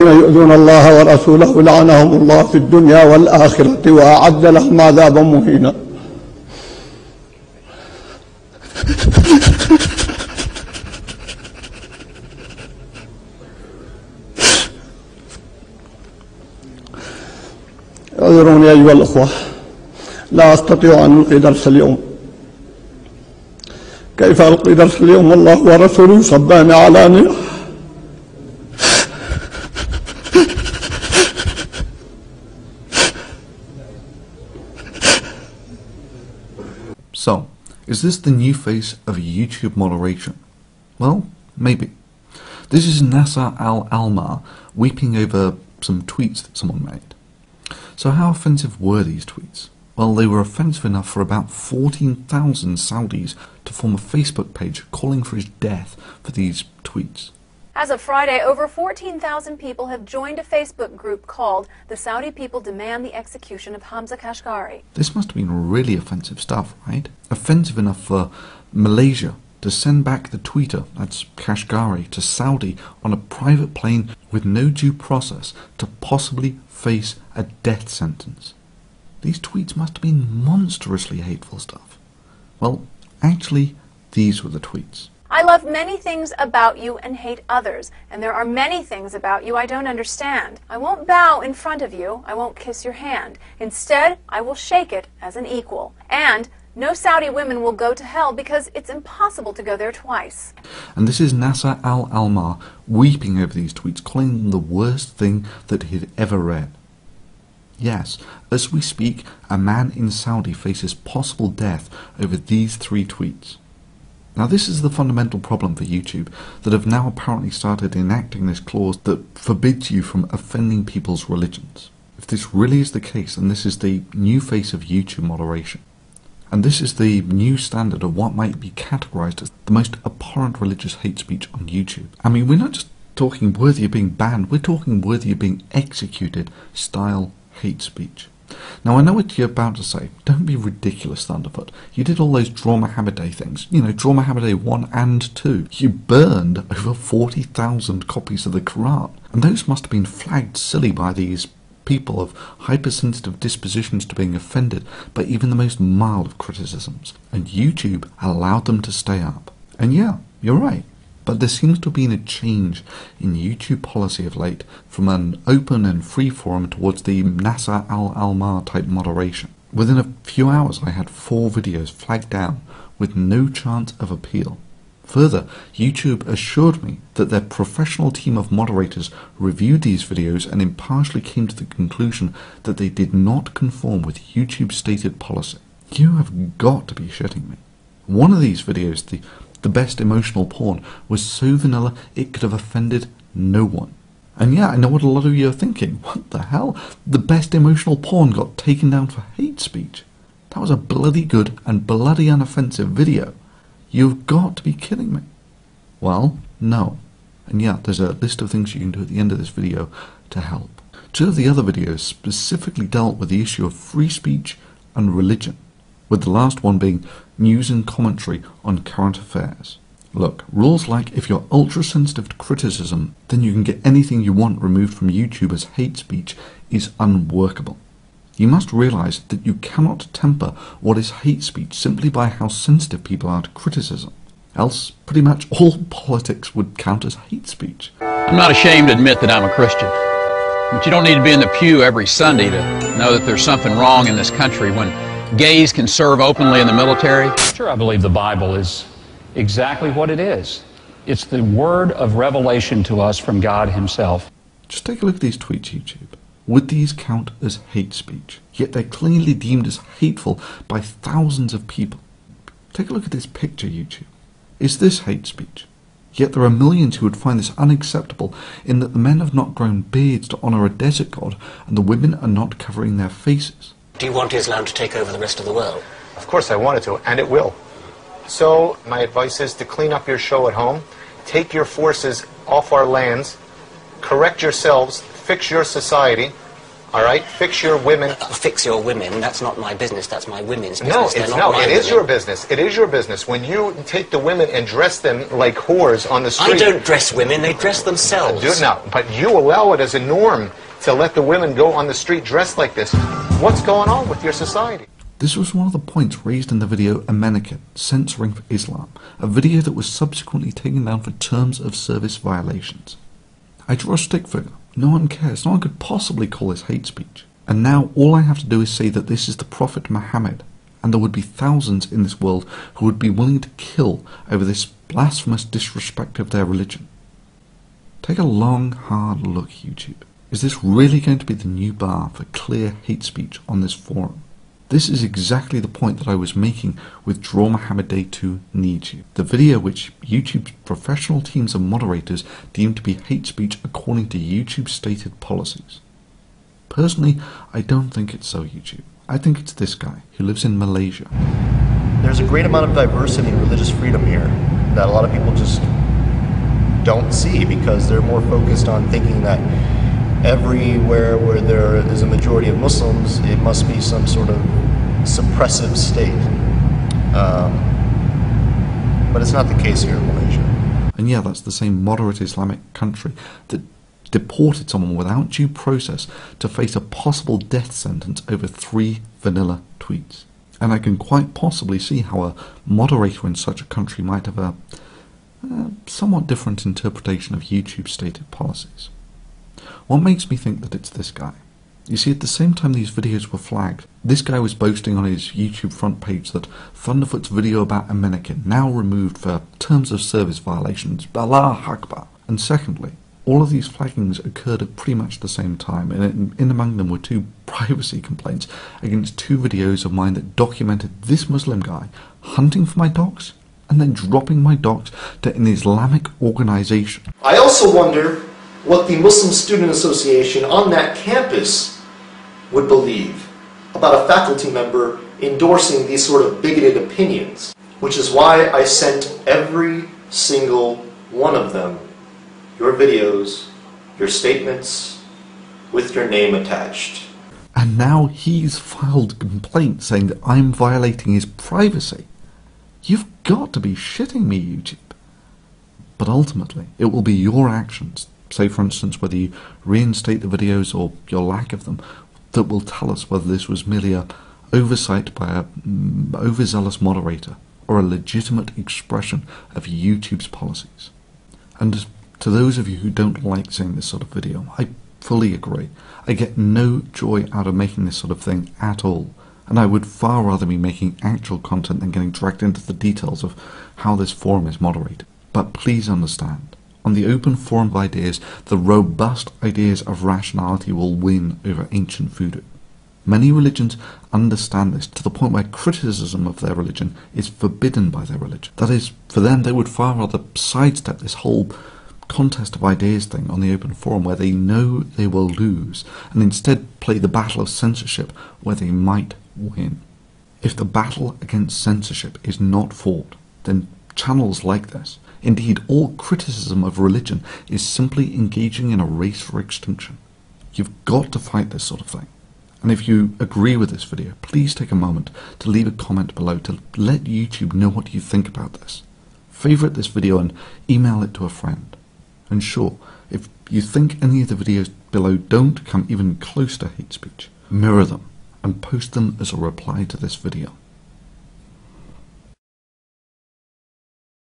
يؤذون الله ورسوله لعنهم الله في الدنيا والآخرة وأعد لهم عذابا مهينا. اعذروني أيها الأخوة، لا أستطيع أن ألقي درس اليوم. كيف ألقي درس اليوم والله ورسوله يصبان علانية؟ So, is this the new face of YouTube moderation? Well, maybe. This is Nasser Al-Almar weeping over some tweets that someone made. So how offensive were these tweets? Well, they were offensive enough for about 14,000 Saudis to form a Facebook page calling for his death for these tweets. As of Friday, over 14,000 people have joined a Facebook group called The Saudi People Demand the Execution of Hamza Kashgari. This must have been really offensive stuff, right? Offensive enough for Malaysia to send back the tweeter, that's Kashgari, to Saudi on a private plane with no due process to possibly face a death sentence. These tweets must have been monstrously hateful stuff. Well, actually, these were the tweets. I love many things about you and hate others, and there are many things about you I don't understand. I won't bow in front of you, I won't kiss your hand. Instead, I will shake it as an equal. And no Saudi women will go to hell because it's impossible to go there twice. And this is Nasser Al-Almar weeping over these tweets, calling them the worst thing that he'd ever read. Yes, as we speak, a man in Saudi faces possible death over these 3 tweets. Now this is the fundamental problem for YouTube, that have now apparently started enacting this clause that forbids you from offending people's religions. If this really is the case, then this is the new face of YouTube moderation. And this is the new standard of what might be categorized as the most abhorrent religious hate speech on YouTube. I mean, we're not just talking worthy of being banned, we're talking worthy of being executed style hate speech. Now I know what you're about to say, don't be ridiculous, Thunderfoot. You did all those Draw Muhammad Day things, you know, Draw Muhammad Day 1 and 2. You burned over 40,000 copies of the Quran, and those must have been flagged silly by these people of hypersensitive dispositions to being offended by even the most mild of criticisms, and YouTube allowed them to stay up. And yeah, you're right. But there seems to have been a change in YouTube policy of late from an open and free forum towards the Nasser Al-Almar type moderation. Within a few hours I had 4 videos flagged down with no chance of appeal. Further, YouTube assured me that their professional team of moderators reviewed these videos and impartially came to the conclusion that they did not conform with YouTube's stated policy. You have got to be shitting me. One of these videos, the best emotional porn, was so vanilla it could have offended no one. And yeah, I know what a lot of you are thinking. What the hell? The best emotional porn got taken down for hate speech. That was a bloody good and bloody unoffensive video. You've got to be kidding me. Well, no. And yeah, there's a list of things you can do at the end of this video to help. 2 of the other videos specifically dealt with the issue of free speech and religion, with the last one being news and commentary on current affairs. Look, rules like if you're ultra-sensitive to criticism, then you can get anything you want removed from YouTube as hate speech is unworkable. You must realise that you cannot temper what is hate speech simply by how sensitive people are to criticism. Else, pretty much all politics would count as hate speech. I'm not ashamed to admit that I'm a Christian. But you don't need to be in the pew every Sunday to know that there's something wrong in this country when gays can serve openly in the military. Sure, I believe the Bible is exactly what it is. It's the word of revelation to us from God Himself. Just take a look at these tweets, YouTube. Would these count as hate speech? Yet they're clearly deemed as hateful by thousands of people. Take a look at this picture, YouTube. Is this hate speech? Yet there are millions who would find this unacceptable in that the men have not grown beards to honour a desert god and the women are not covering their faces. Do you want Islam to take over the rest of the world? Of course I want it to, and it will. So my advice is to clean up your show at home, take your forces off our lands, correct yourselves, fix your society, All right? Fix your women. Fix your women. That's not my business. That's my women's business. No, They're it's not no. my It is women. your business. It is your business. When you take the women and dress them like whores on the street. I don't dress women. They dress themselves. No, but you allow it as a norm to let the women go on the street dressed like this. What's going on with your society? This was one of the points raised in the video Ameneket, Censoring for Islam, a video that was subsequently taken down for terms of service violations. I draw a stick figure. No one cares. No one could possibly call this hate speech. And now all I have to do is say that this is the Prophet Muhammad, and there would be thousands in this world who would be willing to kill over this blasphemous disrespect of their religion. Take a long, hard look, YouTube. Is this really going to be the new bar for clear hate speech on this forum? This is exactly the point that I was making with Draw Muhammad Day 2 Needs You, the video which YouTube's professional teams of moderators deemed to be hate speech according to YouTube's stated policies. Personally, I don't think it's so, YouTube. I think it's this guy, who lives in Malaysia. There's a great amount of diversity and religious freedom here that a lot of people just don't see because they're more focused on thinking that everywhere where there is a majority of Muslims, it must be some sort of suppressive state. But it's not the case here in Malaysia. And yeah, that's the same moderate Islamic country that deported someone without due process to face a possible death sentence over 3 vanilla tweets. And I can quite possibly see how a moderator in such a country might have a somewhat different interpretation of YouTube's stated policies. What makes me think that it's this guy? You see, at the same time these videos were flagged, this guy was boasting on his YouTube front page that Thunderfoot's video about Ameneket now removed for terms of service violations, Allah Akbar. And secondly, all of these flaggings occurred at pretty much the same time, and in among them were 2 privacy complaints against 2 videos of mine that documented this Muslim guy hunting for my dogs and then dropping my dogs to an Islamic organization. I also wonder what the Muslim Student Association on that campus would believe about a faculty member endorsing these sort of bigoted opinions, which is why I sent every single one of them your videos, your statements, with your name attached. And now he's filed a complaint saying that I'm violating his privacy. You've got to be shitting me, YouTube. But ultimately, it will be your actions, say for instance whether you reinstate the videos or your lack of them, that will tell us whether this was merely a oversight by a overzealous moderator or a legitimate expression of YouTube's policies. And to those of you who don't like seeing this sort of video, I fully agree. I get no joy out of making this sort of thing at all, and I would far rather be making actual content than getting dragged into the details of how this forum is moderated. But please understand, on the open forum of ideas, the robust ideas of rationality will win over ancient voodoo. Many religions understand this to the point where criticism of their religion is forbidden by their religion. That is, for them they would far rather sidestep this whole contest of ideas thing on the open forum where they know they will lose, and instead play the battle of censorship where they might win. If the battle against censorship is not fought, then channels like this, indeed all criticism of religion, is simply engaging in a race for extinction. You've got to fight this sort of thing. And if you agree with this video, please take a moment to leave a comment below to let YouTube know what you think about this. Favourite this video and email it to a friend. And sure, if you think any of the videos below don't come even close to hate speech, mirror them and post them as a reply to this video.